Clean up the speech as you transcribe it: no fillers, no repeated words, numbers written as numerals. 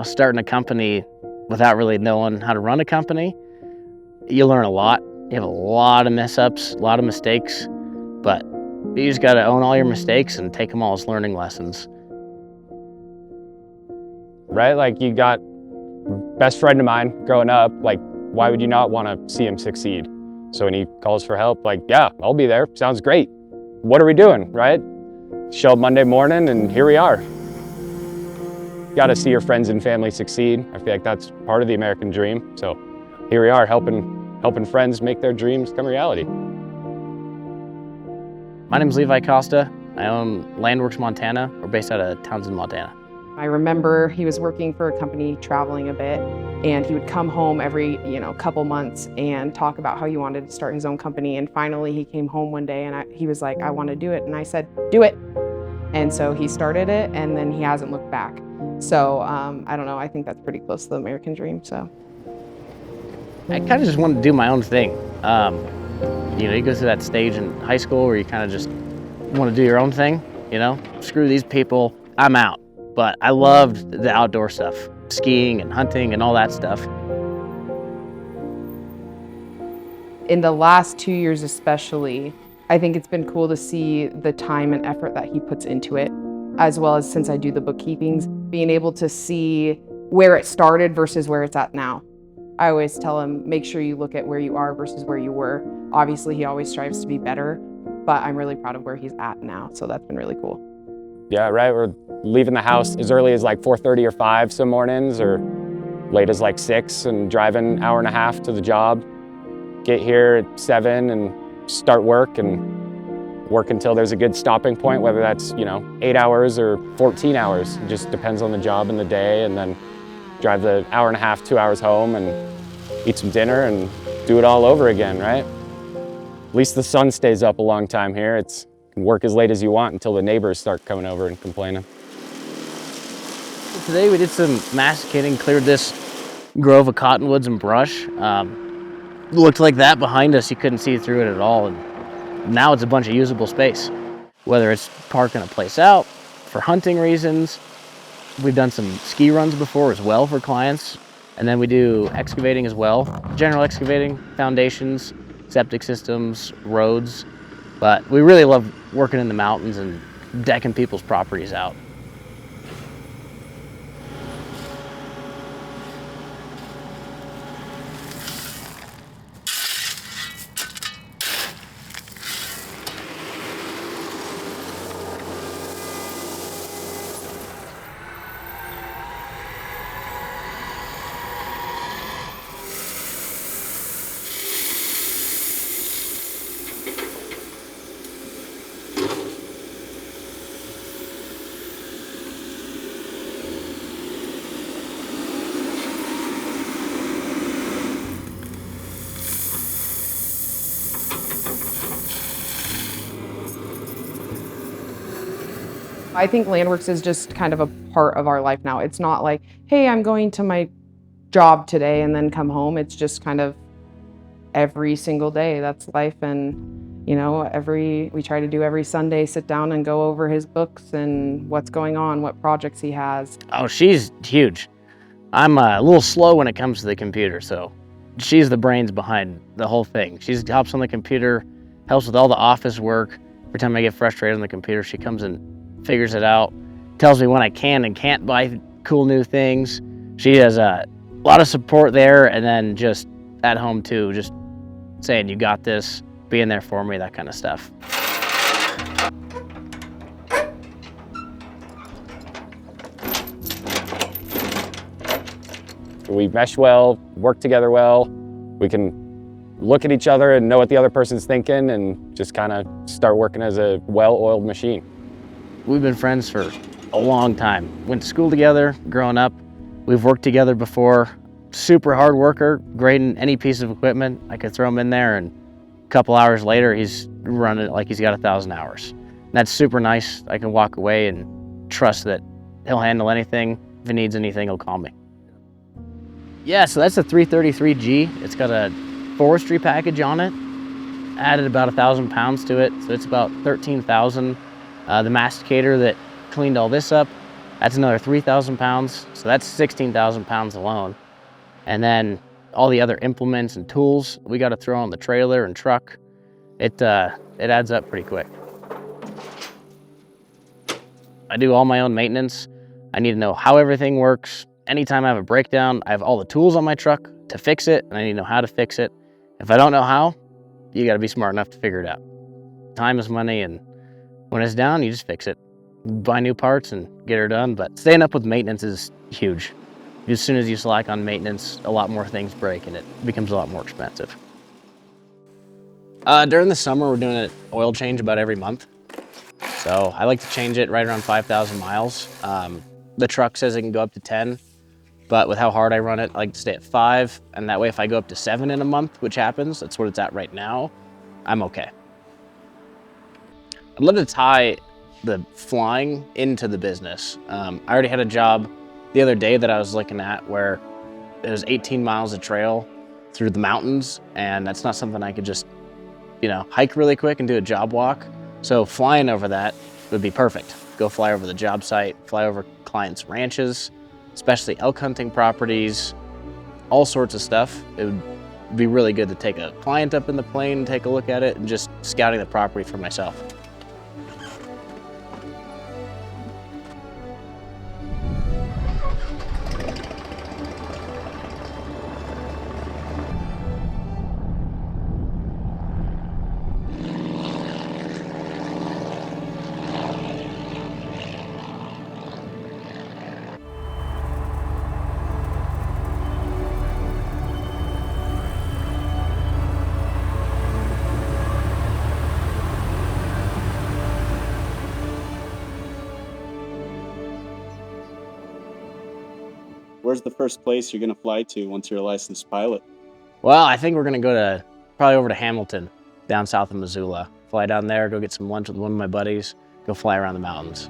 Starting a company without really knowing how to run a company, you learn a lot. You have a lot of mess-ups, a lot of mistakes, but you just got to own all your mistakes and take them all as learning lessons. Right? Like, you got best friend of mine growing up, like, why would you not want to see him succeed? So when he calls for help, like, yeah, I'll be there. Sounds great. What are we doing, right? Show up Monday morning and here we are. Got to see your friends and family succeed. I feel like that's part of the American dream. So here we are, helping friends make their dreams come reality. My name's Levi Costa. I own Landworks Montana. We're based out of Townsend, Montana. I remember he was working for a company, traveling a bit, and he would come home every, couple months and talk about how he wanted to start his own company. And finally he came home one day and he was like, I want to do it. And I said, do it. And so he started it, and then he hasn't looked back. So I don't know, I think that's pretty close to the American dream, so. I kind of just wanted to do my own thing. You go through that stage in high school where you kind of just want to do your own thing, Screw these people, I'm out. But I loved the outdoor stuff, skiing and hunting and all that stuff. In the last 2 years especially, I think it's been cool to see the time and effort that he puts into it, as well as since I do the bookkeepings, being able to see where it started versus where it's at now. I always tell him, make sure you look at where you are versus where you were. Obviously, he always strives to be better, but I'm really proud of where he's at now, so that's been really cool. Yeah, right, we're leaving the house as early as like 4:30 or 5 some mornings, or late as like 6, and driving an hour and a half to the job. Get here at 7 and start work and work until there's a good stopping point, whether that's 8 hours or 14 hours. It just depends on the job and the day, and then drive the hour and a half, 2 hours home and eat some dinner and do it all over again, right? At least the sun stays up a long time here. You can work as late as you want until the neighbors start coming over and complaining. Today we did some masticating, cleared this grove of cottonwoods and brush. Looked like that behind us, you couldn't see through it at all. And now it's a bunch of usable space. Whether it's parking a place out, for hunting reasons. We've done some ski runs before as well for clients. And then we do excavating as well. General excavating, foundations, septic systems, roads. But we really love working in the mountains and decking people's properties out. I think Landworks is just kind of a part of our life now. It's not like, hey, I'm going to my job today and then come home. It's just kind of every single day. That's life. And, we try to do every Sunday, sit down and go over his books and what's going on, what projects he has. Oh, she's huge. I'm a little slow when it comes to the computer, so she's the brains behind the whole thing. She hops on the computer, helps with all the office work. Every time I get frustrated on the computer, she comes and figures it out, tells me when I can and can't buy cool new things. She has a lot of support there, and then just at home too, just saying, you got this, being there for me, that kind of stuff. We mesh well, work together well. We can look at each other and know what the other person's thinking and just kind of start working as a well-oiled machine. We've been friends for a long time. Went to school together growing up. We've worked together before. Super hard worker, grading any piece of equipment. I could throw him in there and a couple hours later, he's running it like he's got 1,000 hours. And that's super nice. I can walk away and trust that he'll handle anything. If he needs anything, he'll call me. Yeah, so that's a 333G. It's got a forestry package on it. Added about 1,000 pounds to it, so it's about 13,000. The masticator that cleaned all this up That's another 3,000 pounds. So that's 16,000 pounds alone. And then all the other implements and tools we got to throw on the trailer and truck. It adds up pretty quick. I do all my own maintenance. I need to know how everything works. Anytime I have a breakdown, I have all the tools on my truck to fix it, and I need to know how to fix it. If I don't know how, you gotta be smart enough to figure it out. Time is money, and when it's down, you just fix it. Buy new parts and get her done, but staying up with maintenance is huge. As soon as you slack on maintenance, a lot more things break and it becomes a lot more expensive. During the summer, we're doing an oil change about every month. So I like to change it right around 5,000 miles. The truck says it can go up to 10, but with how hard I run it, I like to stay at 5. And that way, if I go up to 7 in a month, which happens, that's what it's at right now, I'm okay. I'd love to tie the flying into the business. I already had a job the other day that I was looking at where it was 18 miles of trail through the mountains, and that's not something I could just, hike really quick and do a job walk. So flying over that would be perfect. Go fly over the job site, fly over clients' ranches, especially elk hunting properties, all sorts of stuff. It would be really good to take a client up in the plane and take a look at it and just scouting the property for myself. Where's the first place you're gonna fly to once you're a licensed pilot? Well, I think we're gonna go probably over to Hamilton, down south of Missoula. Fly down there, go get some lunch with one of my buddies, go fly around the mountains.